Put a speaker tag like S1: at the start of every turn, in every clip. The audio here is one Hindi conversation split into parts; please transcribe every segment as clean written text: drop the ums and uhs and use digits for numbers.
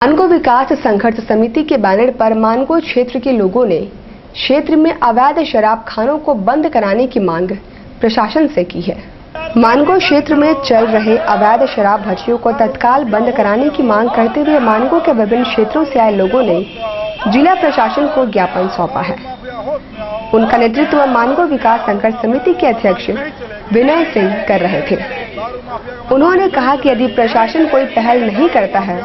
S1: मानगो विकास संघर्ष समिति के बैनर पर मानगो क्षेत्र के लोगों ने क्षेत्र में अवैध शराब खानों को बंद कराने की मांग प्रशासन से की है। मानगो क्षेत्र में चल रहे अवैध शराब भट्टियों को तत्काल बंद कराने की मांग करते हुए मानगो के विभिन्न क्षेत्रों से आए लोगों ने जिला प्रशासन को ज्ञापन सौंपा है। उनका नेतृत्व मानगो विकास संघर्ष समिति के अध्यक्ष विनय सिंह कर रहे थे। उन्होंने कहा कि यदि प्रशासन कोई पहल नहीं करता है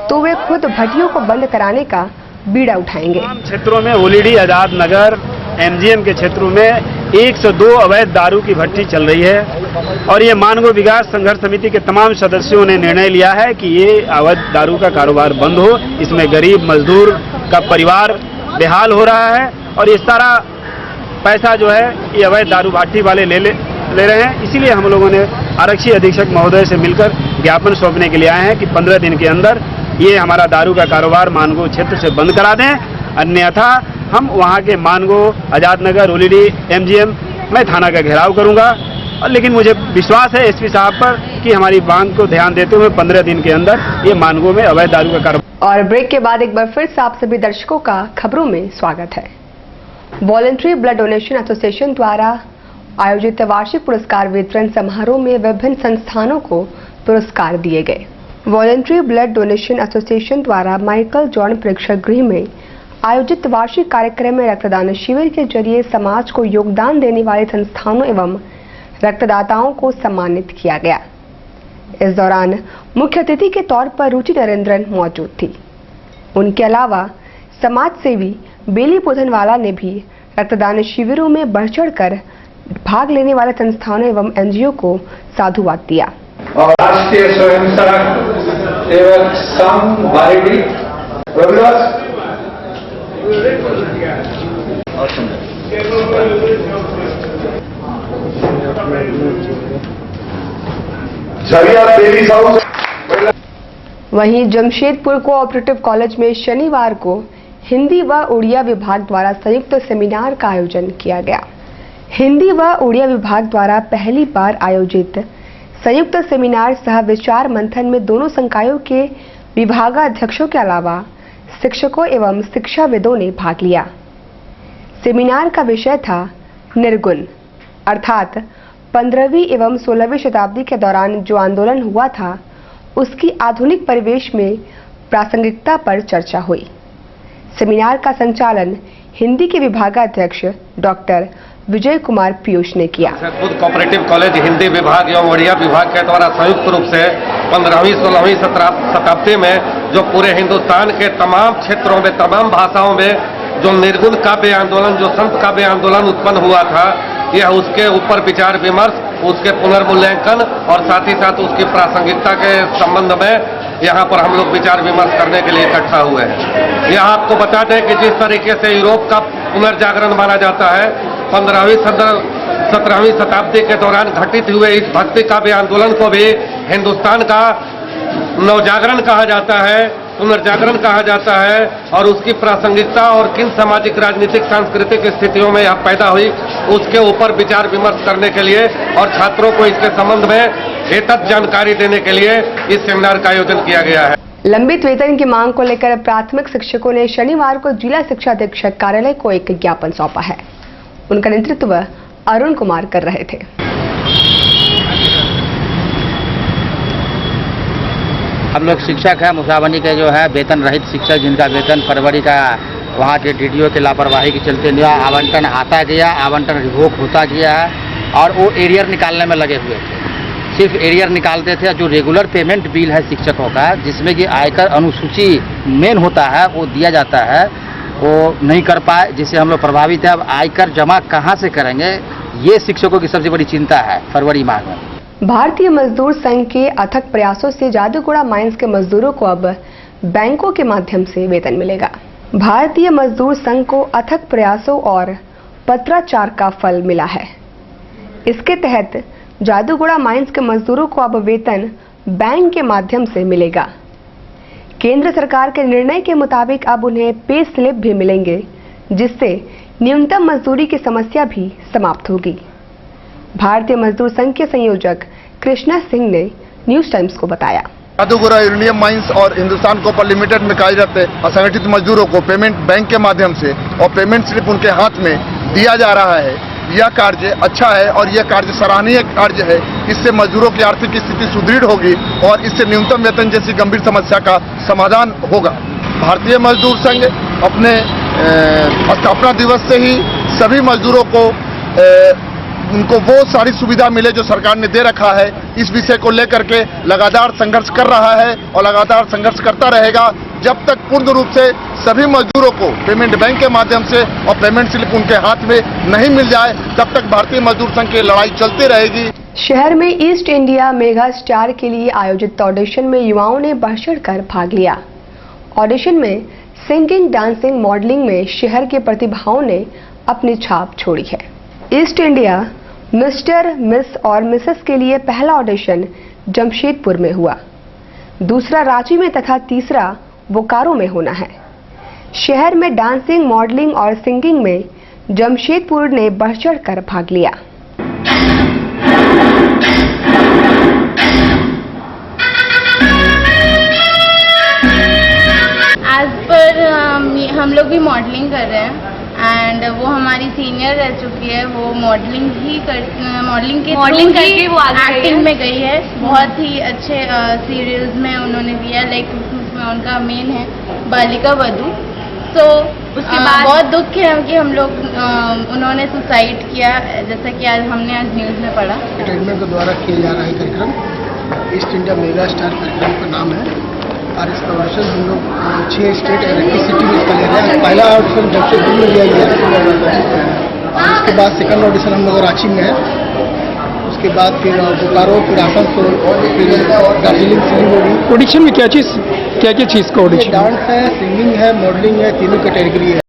S1: तो वे खुद भट्टियों को बंद कराने का बीड़ा उठाएंगे।
S2: क्षेत्रों में ओलीडी, आजाद नगर, एमजीएम के क्षेत्रों में 102 अवैध दारू की भट्टी चल रही है और ये मानगो विकास संघर्ष समिति के तमाम सदस्यों ने निर्णय लिया है कि ये अवैध दारू का कारोबार बंद हो। इसमें गरीब मजदूर का परिवार बेहाल हो रहा है और ये सारा पैसा जो है ये अवैध दारू भट्टी वाले ले रहे हैं। इसीलिए हम लोगों ने आरक्षी अधीक्षक महोदय से मिलकर ज्ञापन सौंपने के लिए आए हैं कि 15 दिन के अंदर ये हमारा दारू का कारोबार मानगो क्षेत्र से बंद करा दें, अन्यथा हम वहाँ के मानगो, आजाद नगर, ओलीडी, एमजीएम मैं थाना का घेराव करूंगा। लेकिन मुझे विश्वास है एसपी साहब पर कि हमारी मांग को ध्यान देते हुए 15 दिन के अंदर ये मानगो में अवैध दारू का कारोबार।
S1: और ब्रेक के बाद एक बार फिर से आप सभी दर्शकों का खबरों में स्वागत है। वॉलंटरी ब्लड डोनेशन एसोसिएशन द्वारा आयोजित वार्षिक पुरस्कार वितरण समारोह में विभिन्न संस्थानों को पुरस्कार दिए गए। वॉलंटरी ब्लड डोनेशन एसोसिएशन द्वारा माइकल जॉन प्रेक्षागृह में आयोजित वार्षिक कार्यक्रम में रक्तदान शिविर के जरिए समाज को योगदान देने वाले संस्थानों एवं रक्तदाताओं को सम्मानित किया गया। इस दौरान मुख्य अतिथि के तौर पर रुचि नरेंद्रन मौजूद थी। उनके अलावा समाज सेवी बेली पोधनवाला ने भी रक्तदान शिविरों में बढ़ चढ़कर भाग लेने वाले संस्थानों एवं एनजीओ को साधुवाद दिया।
S3: और राष्ट्रीय स्वयं सेवक संघ बारिडी
S1: वहीं जमशेदपुर कोऑपरेटिव कॉलेज में शनिवार को हिंदी व उड़िया विभाग द्वारा संयुक्त सेमिनार का आयोजन किया गया। हिंदी व उड़िया विभाग द्वारा पहली बार आयोजित संयुक्त सेमिनार सह विचार मंथन में दोनों संकायों के विभागाध्यक्षों के अलावा शिक्षकों एवं शिक्षाविदों ने भाग लिया। सेमिनार का विषय था निर्गुण, अर्थात 15वीं एवं 16वीं शताब्दी के दौरान जो आंदोलन हुआ था उसकी आधुनिक परिवेश में प्रासंगिकता पर चर्चा हुई। सेमिनार का संचालन हिंदी के विभागाध्यक्ष डॉक्टर विजय कुमार पीयूष ने किया।
S4: कोऑपरेटिव कॉलेज हिंदी विभाग एवं उड़िया विभाग के द्वारा संयुक्त रूप से 15वीं 16वीं शताब्दी में जो पूरे हिंदुस्तान के तमाम क्षेत्रों में, तमाम भाषाओं में जो निर्गुण काव्य आंदोलन, जो संत काव्य आंदोलन उत्पन्न हुआ था, यह उसके ऊपर विचार विमर्श, उसके पुनर्मूल्यांकन और साथ ही साथ उसकी प्रासंगिकता के संबंध में यहाँ पर हम लोग विचार विमर्श करने के लिए इकट्ठा हुए हैं। यह आपको बता दें कि जिस तरीके से यूरोप का पुनर्जागरण माना जाता है, 15वीं 17वीं शताब्दी के दौरान घटित हुए इस भक्ति काव्य आंदोलन को भी हिंदुस्तान का नवजागरण कहा जाता है, पुनर्जागरण कहा जाता है और उसकी प्रासंगिकता और किन सामाजिक, राजनीतिक, सांस्कृतिक स्थितियों में यह पैदा हुई उसके ऊपर विचार विमर्श करने के लिए और छात्रों को इसके संबंध में हेतु जानकारी देने के लिए इस सेमिनार का आयोजन किया गया है।
S1: लंबित वेतन की मांग को लेकर प्राथमिक शिक्षकों ने शनिवार को जिला शिक्षा अधीक्षक कार्यालय को एक ज्ञापन सौंपा है। उनका नेतृत्व अरुण कुमार कर रहे थे।
S5: हम लोग शिक्षक हैं, मुसाबनी के जो है वेतन रहित शिक्षक, जिनका वेतन फरवरी का वहाँ के डीडीओ की लापरवाही के चलते नया आवंटन आता गया, आवंटन रिवोक होता गया है और वो एरियर निकालने में लगे हुए थे। सिर्फ एरियर निकालते थे। जो रेगुलर पेमेंट बिल है शिक्षकों का, जिसमें कि आयकर अनुसूची मेन होता है वो दिया जाता है, वो नहीं कर पाए, जिससे हम लोग प्रभावित है। अब आयकर जमा कहाँ से करेंगे, ये शिक्षकों की सबसे बड़ी चिंता है फरवरी माह में।
S1: भारतीय मजदूर संघ के अथक प्रयासों से जादूगोड़ा माइंस के मजदूरों को अब बैंकों के माध्यम से वेतन मिलेगा। भारतीय मजदूर संघ को अथक प्रयासों और पत्राचार का फल मिला है। इसके तहत जादूगोड़ा माइंस के मजदूरों को अब वेतन बैंक के माध्यम से मिलेगा। केंद्र सरकार के निर्णय के मुताबिक अब उन्हें पे स्लिप भी मिलेंगे, जिससे न्यूनतम मजदूरी की समस्या भी समाप्त होगी। भारतीय मजदूर संघ के संयोजक कृष्णा सिंह ने न्यूज टाइम्स को बताया।
S6: जादूगोरा यूरेनियम माइंस और हिंदुस्तान कॉपर लिमिटेड में कार्यरत असंगठित मजदूरों को पेमेंट बैंक के माध्यम से और पेमेंट स्लिप उनके हाथ में दिया जा रहा है। यह कार्य अच्छा है और यह कार्य सराहनीय कार्य है। इससे मजदूरों की आर्थिक स्थिति सुदृढ़ होगी और इससे न्यूनतम वेतन जैसी गंभीर समस्या का समाधान होगा। भारतीय मजदूर संघ अपने स्थापना दिवस से ही सभी मजदूरों को उनको वो सारी सुविधा मिले जो सरकार ने दे रखा है, इस विषय को लेकर के लगातार संघर्ष कर रहा है और लगातार संघर्ष करता रहेगा जब तक पूर्ण रूप से सभी मजदूरों को पेमेंट बैंक के माध्यम से और पेमेंट स्लिप उनके हाथ में नहीं मिल जाए, तब तक भारतीय मजदूर संघ की लड़ाई चलती रहेगी।
S1: शहर में ईस्ट इंडिया मेगा स्टार के लिए आयोजित ऑडिशन में युवाओं ने बढ़ चढ़कर भाग लिया। ऑडिशन में सिंगिंग, डांसिंग, मॉडलिंग में शहर के प्रतिभाओं ने अपनी छाप छोड़ी है। ईस्ट इंडिया मिस्टर, मिस और मिसेस के लिए पहला ऑडिशन जमशेदपुर में हुआ, दूसरा रांची में तथा तीसरा बोकारो में होना है। शहर में डांसिंग, मॉडलिंग और सिंगिंग में जमशेदपुर ने बढ़ चढ़कर भाग लिया।
S7: आज पर हम लोग भी मॉडलिंग कर रहे हैं एंड वो हमारी सीनियर रह चुकी है। वो मॉडलिंग करके वो एक्टिंग में गई है। बहुत ही अच्छे सीरियल्स में उन्होंने दिया, लाइक उसमें उनका मेन है बालिका वधू। तो उसके बाद बहुत दुख है कि हम लोग उन्होंने सुसाइड किया, जैसा कि आज न्यूज़ में पढ़ा।
S8: एंटरटेनमेंट के द्वारा किया जा रहा है कार्यक्रम ईस्ट इंडिया मेगा स्टार कार्यक्रम का नाम है और इसका ऑडिशन हम लोग 6 स्टेट और 21 सिटी में इसका ले रहे हैं। पहला ऑडिशन जमशेदपुर में लिया गया और उसके बाद सेकंड ऑडिशन हम लोग रांची में है, उसके बाद फिर बोकारो, फिर आसनसोल, फिर दार्जिलिंग, सिलीगुड़ी।
S9: ऑडिशन में क्या चीज़ का ऑडिशन?
S8: डांस है, सिंगिंग है, मॉडलिंग है, तीनों कैटेगरी है।